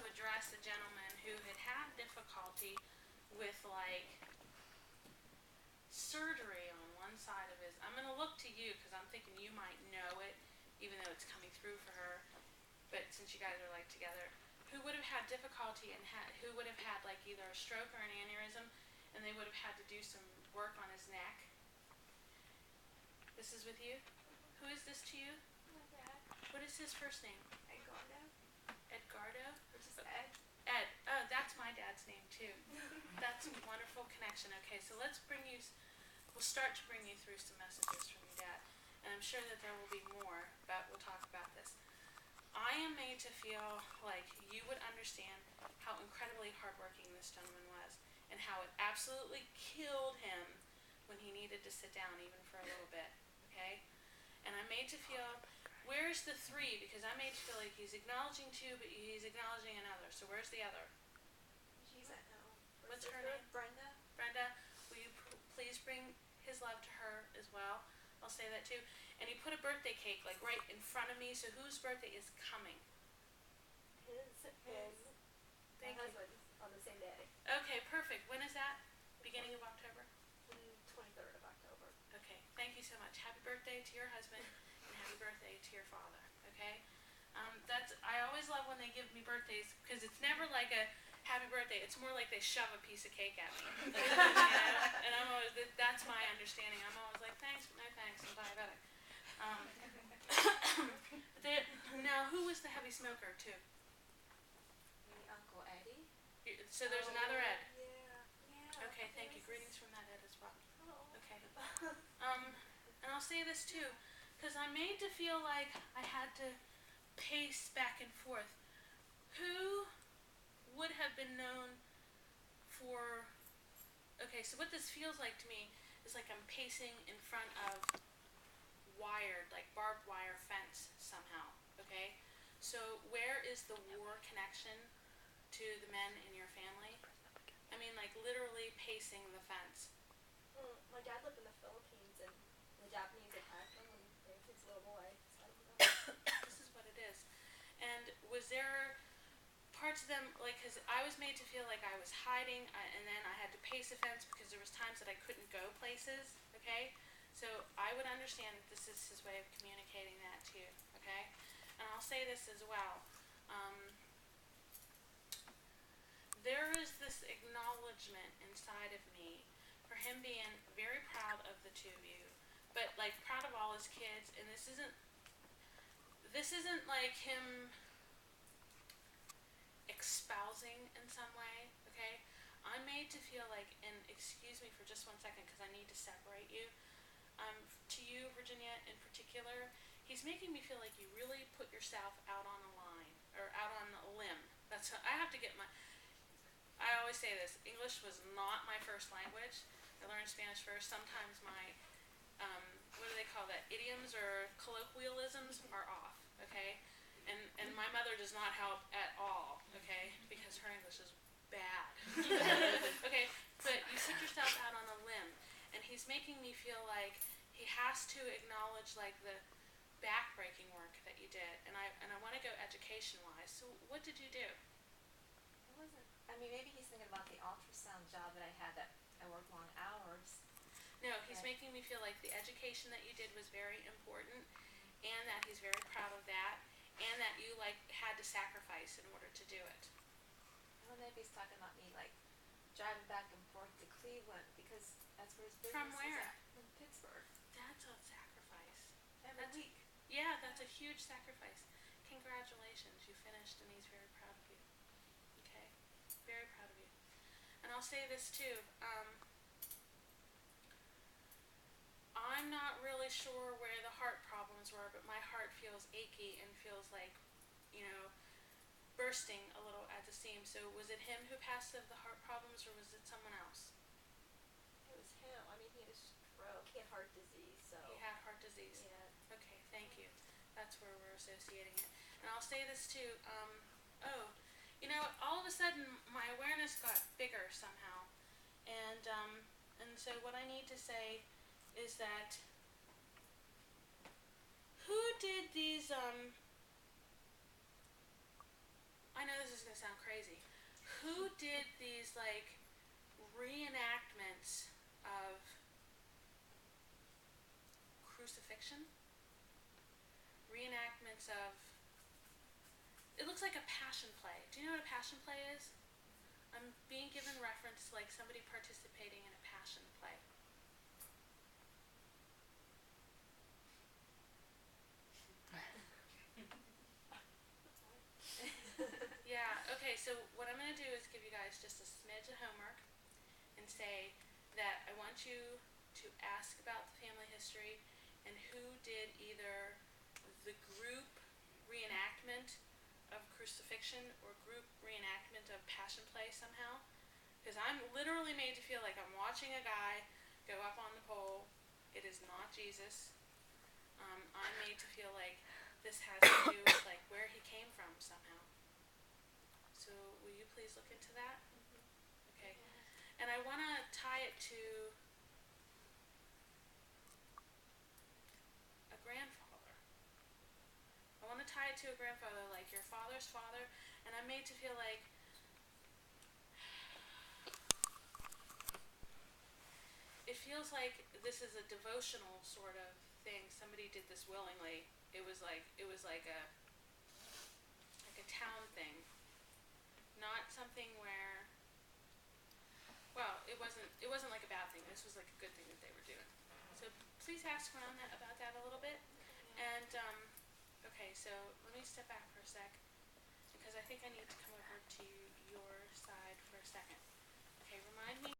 to address a gentleman who had difficulty with like surgery on one side of his. I'm going to look to you because I'm thinking you might know it, even though it's coming through for her. But since you guys are like together, who would have had difficulty and who would have had like either a stroke or an aneurysm, and they would have had to do some work on his neck. This is with you? Who is this to you? My dad. What is his first name? Edgardo. Edgardo? Or just Ed. Ed. Oh, that's my dad's name too. That's a wonderful connection. Okay, so we'll start to bring you through some messages from your dad. And I'm sure that there will be more, but we'll talk about this. I am made to feel like you would understand how incredibly hardworking this gentleman was and how it absolutely killed him when he needed to sit down even for a little bit, okay? And I'm made to feel, where's the 3? Because I'm made to feel like he's acknowledging 2, but he's acknowledging another. So where's the other? She's at home. What's her name? Brenda. Brenda, will you please bring his love to her as well? I'll say that too. And he put a birthday cake like right in front of me. So whose birthday is coming? His. Thank my you. husband's on the same day. Okay, perfect. When is that? Beginning of October? 23rd of October. Okay, thank you so much. Happy birthday to your husband and happy birthday to your father. Okay, I always love when they give me birthdays because it's never like a happy birthday. It's more like they shove a piece of cake at me. And I'm always, that's my understanding. I'm always like, thanks, but no thanks. I'm diabetic. Now, who was the heavy smoker too? Uncle Eddie. So there's another Ed. Yeah. Okay, thank you. Greetings from that Ed as well. Oh. Okay. And I'll say this too, because I'm made to feel like I had to pace back and forth. Who would have been known for, okay, so what this feels like to me is like I'm pacing in front of wired, like barbed wire fence somehow, okay? So where is the war connection to the men in your family? I mean, like literally pacing the fence. My dad lived in the Philippines and the Japanese attacked him when he was his little boy. So I don't know. This is what it is. And was there parts of them, like, because I was made to feel like I was hiding, and then I had to pace a fence because there was times that I couldn't go places, okay? So I would understand that this is his way of communicating that to you, okay? And I'll say this as well. There is this acknowledgement inside of me for him being very proud of the 2 of you, but like proud of all his kids, and this isn't like him espousing in some way, okay? I'm made to feel like, and excuse me for just 1 second because I need to separate you. To you, Virginia, in particular, he's making me feel like you really put yourself out on a line, or out on a limb. I have to get I always say this, English was not my first language. I learned Spanish first. Sometimes my, what do they call that, idioms or colloquialisms are off, okay? And my mother does not help at all, okay, because her English is bad. Okay, but you set yourself out on a limb, and he's making me feel like he has to acknowledge like the back-breaking work that you did, and I want to go education-wise. So what did you do? It wasn't. I mean, maybe he's thinking about the ultrasound job that I had that I worked long hours. No, he's making me feel like the education that you did was very important, and that he's very proud of that, and that you like had to sacrifice in order to do it. Well, maybe he's talking about me like driving back and forth to Cleveland because that's where his business From where? is at. From Pittsburgh. That's a sacrifice. Every week. Yeah, that's a huge sacrifice. Congratulations, you finished, and he's very proud of you. Okay, very proud of you. And I'll say this too. I'm not really sure where the heart problems were, but my heart feels achy and feels like, bursting a little at the seam. So was it him who passed of the heart problems, or was it someone else? It was him. I mean, he had a stroke. He had heart disease, so. He had heart disease. Yeah. Okay, thank you. That's where we're associating it. And I'll say this too. All of a sudden my awareness got bigger somehow, and so what I need to say is that who did these I I know this is gonna sound crazy. Who did these like reenactments of crucifixion? Reenactments of. It looks like a passion play. Do you know what a passion play is? I'm being given reference to like somebody participating in a passion play. Yeah, okay, so what I'm going to do is give you guys just a smidge of homework and say that I want you to ask about the family history and who did either the group reenactment of crucifixion or group reenactment of passion play somehow. Because I'm literally made to feel like I'm watching a guy go up on the pole. It is not Jesus. I'm made to feel like this has to do with like where he came from somehow. So will you please look into that? Okay. And I want to tie it to a grandfather. I want to tie it to a grandfather, like your father's father. And I'm made to feel like it feels like this is a devotional sort of thing. Somebody did this willingly. It was like a town thing, not something where. Well, it wasn't like a bad thing. This was like a good thing that they were doing. So please ask around about that a little bit. And okay, so let me step back for a sec because I think I need to come over to your side for a second. Okay, remind me